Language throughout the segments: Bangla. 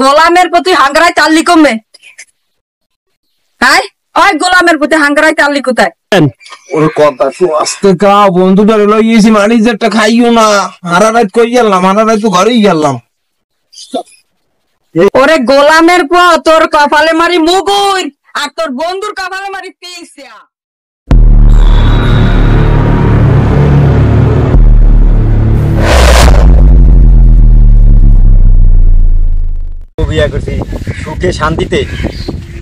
গোলামের প্রতি হাঙ্গরাই চাললি কমে। হ্যাঁ ওই গোলামের প্রতি হাঙ্গরাই চাললি কোথায়? ওর কথা তো আস্তে কা বন্ধুটা লইয়েছি ম্যানেজারটা খাইও না। হারা রাত কই গেলাম, হারা রাত তো ঘরেই গেলাম। ওরে গোলামের পর তোর কপালে মারি মুগুর আর তোর বন্ধুর কপালে মারি পিসা। বিয়া করছি সুখে শান্তিতে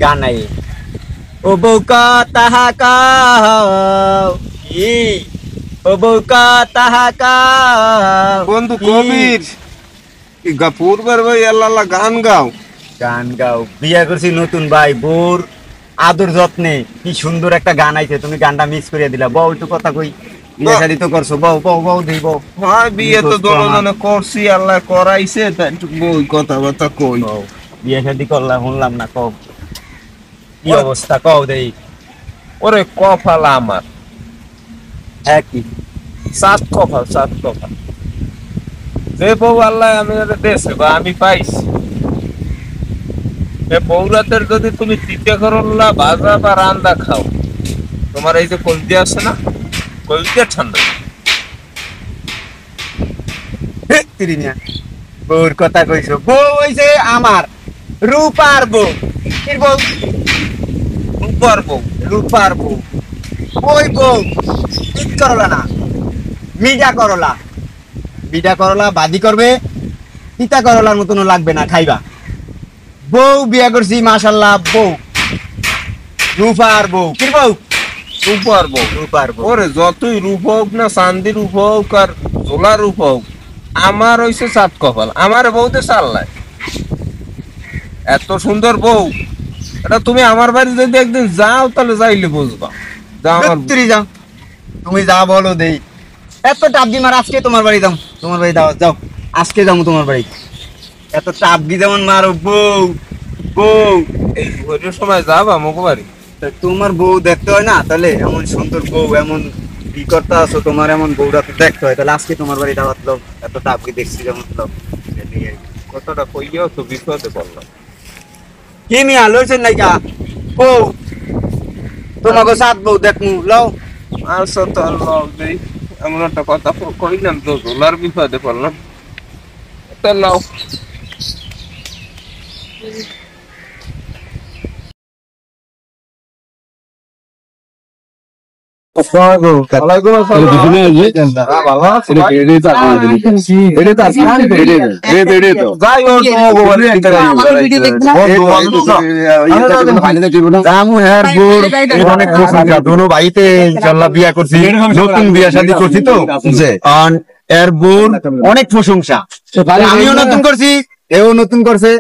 গান নাই। ও বউকা তাহা কাও ই ও বউকা তাহা কাও বন্ধু কবির পূর্বের ভাই আল্লাহ গান গাও। গান গাও বিয়া করছি নতুন ভাই, বউর আদর যত্নে কি সুন্দর একটা গান আইছে, তুমি গানটা মিস করে দিলা। বউ একটু কথা কই, বিয়ে শাদী তো করছো, বউ বউ বউ দিব। হ্যাঁ বিয়ে তো দোলনে করছি, আল্লাহ করাইছে, তাই একটু বই কথাবার্তা কই। বিয়ে শাদী করলাম শুনলাম না, কও কি অবস্থা কও দেই। ওরে কপাল আমার কি সাত কপাল, সাত কপাল। যে বউ আল্লাহ আমি দেশে বা আমি পাইছি, বৌরাতের যদি তুমি তিতে করল্লা ভাজা বা রান্দা খাও, তোমার এই যে কলজি আছে না, কলজিয়া ঠান্ডা। বউর কথা কইছো, বউ হইছে আমার রূপার বউ। কি বউ? রূপার বউ। রূপার বউ। ওই বউ ঠিক করলা না, মিঠা করলা। মিঠা করলা বাদি করবে, তিতা করলার মতন লাগবে না, খাইবা। বউ বিয়া করছি মাশাআল্লাহ, বউ রূপার বউ। কি বউ? রূপার বউ। রূপার বউ। ওরে যতই রূপ হোক না, চান্দি রূপ হোক আর জোলা রূপ হোক, আমার হইছে সাত কপাল। আমার বউতে চাল্লাই এত সুন্দর বউ। এটা তুমি আমার বাড়ি যদি একদিন যাও তাহলে যাইলে বুঝবা। যাও আমার যাও, তুমি যা বলো দেই। এত টাপ দি মার, আজকে তোমার বাড়ি যাও, তোমার বাড়ি দাও, যাও আজকে যাবো তোমার বাড়ি। এত টাপ দি যেমন মারো, বউ বউ। এই ভোরের সময় যাবা মুখ বাড়ি? তোমার বউ দেখতে হয় না, তাহলে এমন সুন্দর বউ, এমন কি করতে আছো, তোমার এমন বউরা তো দেখতে হয়। তাহলে আজকে তোমার বাড়ি দাওয়াত লোক, এত টাপকি দেখছি যেমন লোক। কথাটা কইয়াও তো বিপদে বললাম। কি মিয়া লইছেন নাইকা বউ? তোমাকে সাত বউ দেখমু লও। আচ্ছা তো আল্লাহ দেই, এমন একটা কথা কইলাম তো জোলার বিপদে পড়লাম। তা লাও। বিয়া করছি, নতুন বিয়া শাদী করছি তো, এর বোন অনেক প্রশংসা। আমিও নতুন করছি, এও নতুন করছে।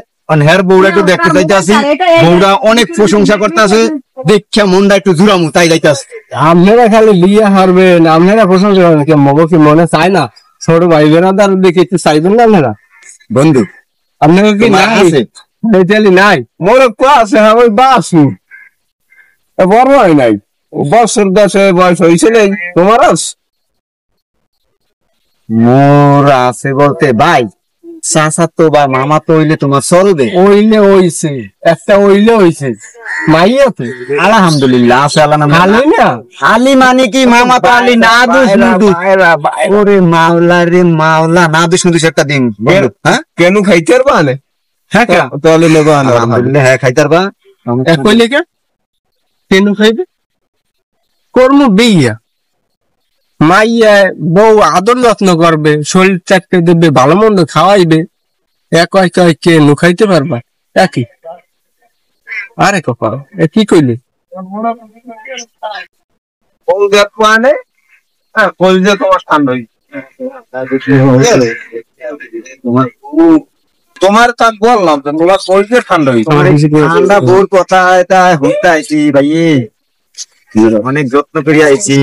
হের বউরা একটু দেখতে চাইতে আসি, বউরা অনেক প্রশংসা করতে আছে, দেখা মনটা একটু জুড়ামু তাই যাইতে আসি। আপনারা খালি লিয়া হারবেন, আপনারা প্রশংসা করেন, মগো কি মনে চায় না? ছোট ভাই বেড়াদার দেখে একটু চাইবেন না আপনারা? বন্ধু আপনাকে কি নাই নাই? মোর আছে, আমি বাসু বড় হয় নাই, বছর 10 বয়স হয়েছে নেই তোমার? মোর আছে বলতে ভাই, চাচা তো বা মামা তো হইলে তোমার সরবে। ওইলে হইছে একটা, ওইলে হইছে মাইয়াতে আলহামদুলিল্লাহ আছে। আলি না আলি মানে কি মামা তো আলি না দুস নুদুস। ওরে মাওলা রে মাওলা, না দুস নুদুস একটা দিন। হ্যাঁ কেন খাইতে পারবা না? হ্যাঁ তাহলে নেবো আলহামদুলিল্লাহ, হ্যাঁ খাইতে পারবা। কইলে কেন খাইবে? কর্ম বিয়া মাইয়া বউ আদর যত্ন করবে, শরীর চাকতে দেবে, ভালো মন্দ খাওয়াইবে, কে নুখাইতে পারবা? একই। আরে কপাল কি কইলি? তোমার তা বললাম তো, তোমার কলজে ঠান্ডা হয়েছে। ঠান্ডা বউর কথা এটা হইতে আইছি ভাই, অনেক যত্ন করে আইছি।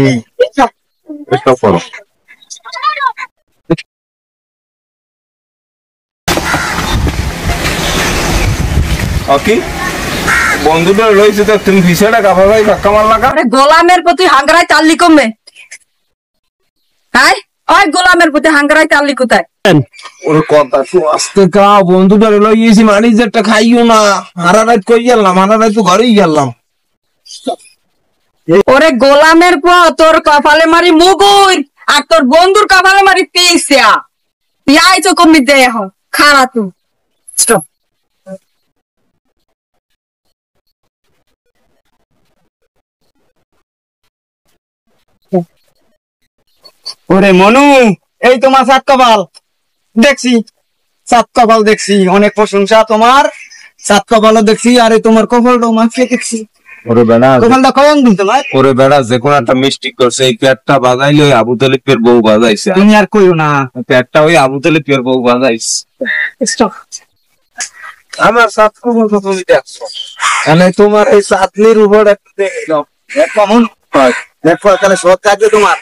বন্ধুদের রয়েছে তো, তুমি ভিসাটা কাপড় ভাই ধাক্কা মার লাগা। গোলামের প্রতি হাঙ্গরাই চাললি কমে। হ্যাঁ ওই গোলামের প্রতি হাঙ্গরাই চাললি কোথায়? ওর কথা তো আস্তে কা বন্ধুটারে লইয়েছি মানি যেটা খাইও না হারা রাত কই গেলাম হারা রাত তো ঘরেই গেলাম ওরে গোলামের পো তোর কপালে মারি মুগুর আর তোর বন্ধুর কপালে মারি পিসা ইয়াই তো কমি দে এখন খারা তুই স্টপ ওরে মনু, এই তোমার সাত কপাল দেখছি, সাত কপাল দেখছি, অনেক প্রশংসা তোমার। সাত কপালও দেখছি, আর এই তোমার কপালটাও মাখিয়ে দেখছি। ওরে বেড়া কপালটা কয়ং দিন তোমার? ওরে বেড়া যে কোন একটা মিস্টেক করছে এই পেটটা বাজাইলে ওই আবু তালিবের বউ বাজাইছে তুমি আর কইও না। পেটটা ওই আবু তালিবের বউ বাজাইছে স্টপ আমার সাত কপাল তো তুমি দেখছো মানে তোমার এই চাটনির উপর একটু দেখে দাও দেখো মন, দেখো তাহলে সৎ থাকবে তোমার।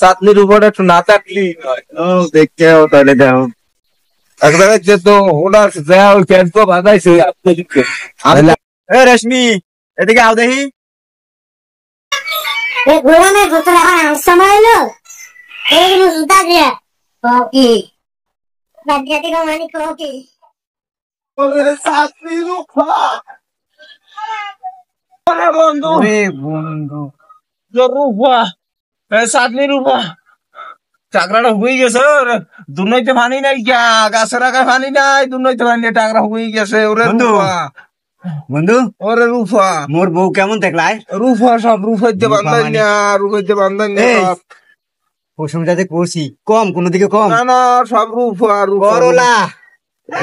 চাটনির উপর একটু না থাকলি ও দেখতেও তাহলে দেখো। একবার যে তো ওনার যা ওই পেট তো বাজাইছে ওই আবু তালিবকে এ রেশমি, এদিকে আও দেখি। এই গোলামের ভেতরে এখন সময় এলো এইগুলো জুতা দিয়ে কি রাজ্যাতি মানে কি চাটনির উপর বন্ধু বন্ধু রূপা চাটনির উপর টাকরাটা হয়ে গেছে দুনইতে পানি নাই গা গাছের আগায় পানি নাই দুনইতে পানি নাই টাকরা হয়ে গেছে ওরে বন্ধু। রূপা বন্ধু, ওরে রূপা মোর বউ কেমন দেখলাই? রূপা সব রূপাইতে বান্ধাই না রূপাইতে বান্ধাই না এই, প্রশংসাতে করছি কম, কোন দিকে কম? না না সব রূপা রূপা করলা,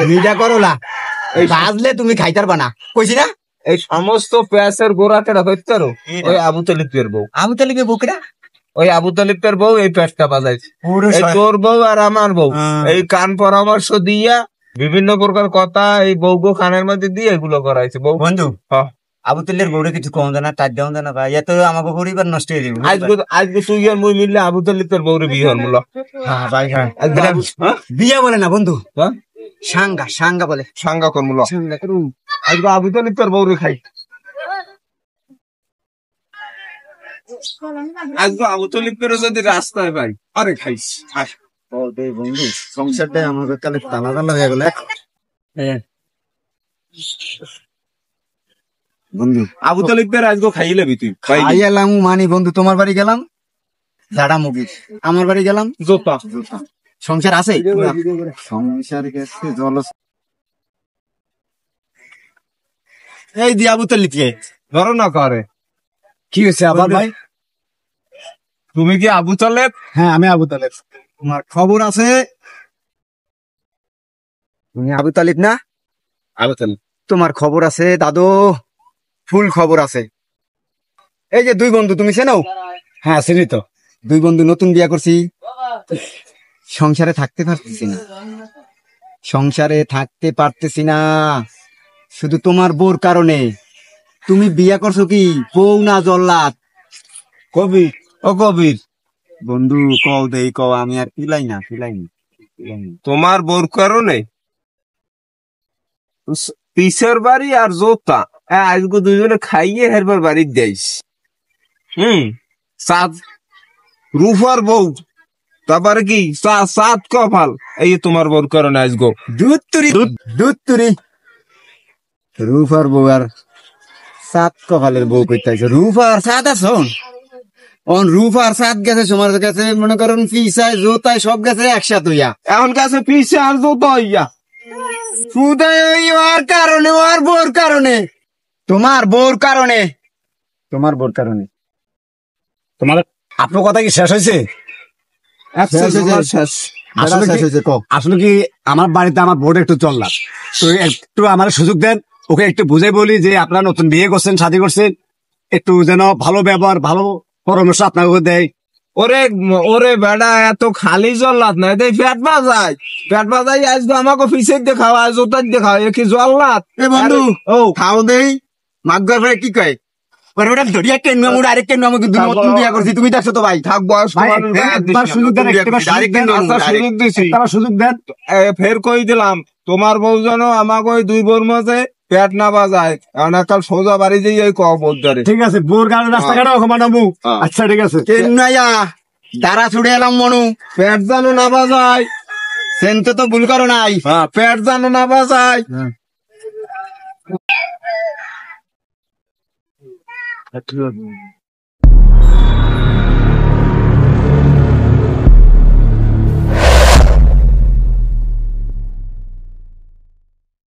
মিঠা করলা ভাজলে তুমি খাইতার বানা, কইছি না? এই সমস্ত পেঁয়াজের গোড়াটা হইতে পারো ওই আবু তালিবের বউ আমি তাহলে বউকেরা ওই আবু তালিবের বউ এই পেটটা বাজাইছে এই তোর বউ আর আমার বউ এই কান পরামর্শ দিয়া বিভিন্ন প্রকার কথা এই বউগো কানের মধ্যে দিয়ে এগুলো করাইছে বউ বন্ধু, হ্যাঁ। আবু তুল্লের বউরে কিছু কম দেনা, টাট দেওয়া দেনা ভাই, এত আমাকে পরিবার নষ্ট হয়ে যাবে। আজকে তুই আর মুই মিললে আবু তালিবের বউরে বিয়ে হল মুলা হ্যাঁ ভাই, হ্যাঁ। হ্যাঁ? বিয়া বলে না বন্ধু, হ্যাঁ? সাঙ্গা সাঙ্গা বলে। সাঙ্গা কর মুলা আজকে আবু তালিবের বউরে খাই আজকে আবু তালিবের যদি রাস্তায় পাই আরে খাইস বন্ধু, সংসারটা আমাকে কালে তালা তালা হয়ে গেল। বন্ধু, আবু তালিবের আজকে খাই লেবি তুই খাই এলাম মানি বন্ধু, তোমার বাড়ি গেলাম ঝাড়া মুগি, আমার বাড়ি গেলাম জোতা সংসার আছে, সংসার গেছে জল। এই দি আবু তালিবকে ধরো না করে কি হয়েছে আবার ভাই? তুমি কি আবু তালেব? হ্যাঁ, আমি আবু তালেব। তোমার খবর আছে? তুমি আবু তালিব না? আবু তালেব তোমার খবর আছে দাদু, ফুল খবর আছে। এই যে দুই বন্ধু, তুমি চেনো? হ্যাঁ চিনি তো। দুই বন্ধু নতুন বিয়া করছি, সংসারে থাকতে পারতেছি না, সংসারে থাকতে পারতেছি না শুধু তোমার বউর কারণে। তুমি বিয়া করছো কি বউ না জল্লাদ? কবির ও কবির বন্ধু কও দেই, কও, আমি আর পিলাই না। তোমার বোর কারণে পিসের বাড়ি আর জোতা আজকে দুজনে খাইয়ে হেরবার বাড়ি দেইস সাত রুফার বউ তারপরে কি সাত কপাল এই তোমার বোর কারণে আজগো দুধ তুরি রুফার বউ আর সাত কপালের বউ করতে আছে। রুফার সাত আছে রুফার সাত গেছে, তোমার কাছে মনে করেন পিসায় জোতায় সব গেছে একসাথে হইয়া। এখন কাছে পিসে আর জোতা হইয়া সুদাই ওর কারণে, ওর বউর কারণে, তোমার বউর কারণে, তোমার বউর কারণে। তোমার আপনার কথা কি শেষ হয়েছে? আসলে কি আমার বাড়িতে আমার বোর্ড একটু চললাম, তো একটু আমার সুযোগ দেন, ওকে একটু বুঝে বলি যে আপনারা নতুন বিয়ে করছেন, শাদী করছেন, একটু যেন ভালো ব্যবহার, ভালো পরামর্শ আপনাকে দেয়। ওরে ওরে বেড়া এত খালি জল্লাদ নাই দেই পেট বাজাই আজকে আমাকে পিসের দেখাও আজ ওটার দেখাও এ কি জল্লাদ? এ বন্ধু, ও খাও দেই মাগর ভাই কি কয় ওরে ওটা ধরিয়া কেন মুড আরেক কেন আমাকে নতুন বিয়ে করছি, তুমি দেখছো তো ভাই। থাক বয়স একবার সুযোগ দেন, একবার সুযোগ দিছি, সুযোগ দেন। ফের কই দিলাম তোমার বউ যেন আমাকে ওই দুই বোর মাঝে পেট না বাজায়, কাল সোজা বাড়ি যাই এই কবরে। ঠিক আছে, বোর গাড়ি রাস্তাঘাটে ঘুমানামু। আচ্ছা ঠিক আছে, দাঁড়া ছুড়ে এলাম মনু, পেট যেন না বাজায়। সেন্তে তো ভুল করো নাই। হ্যাঁ পেট জানো না বাজাই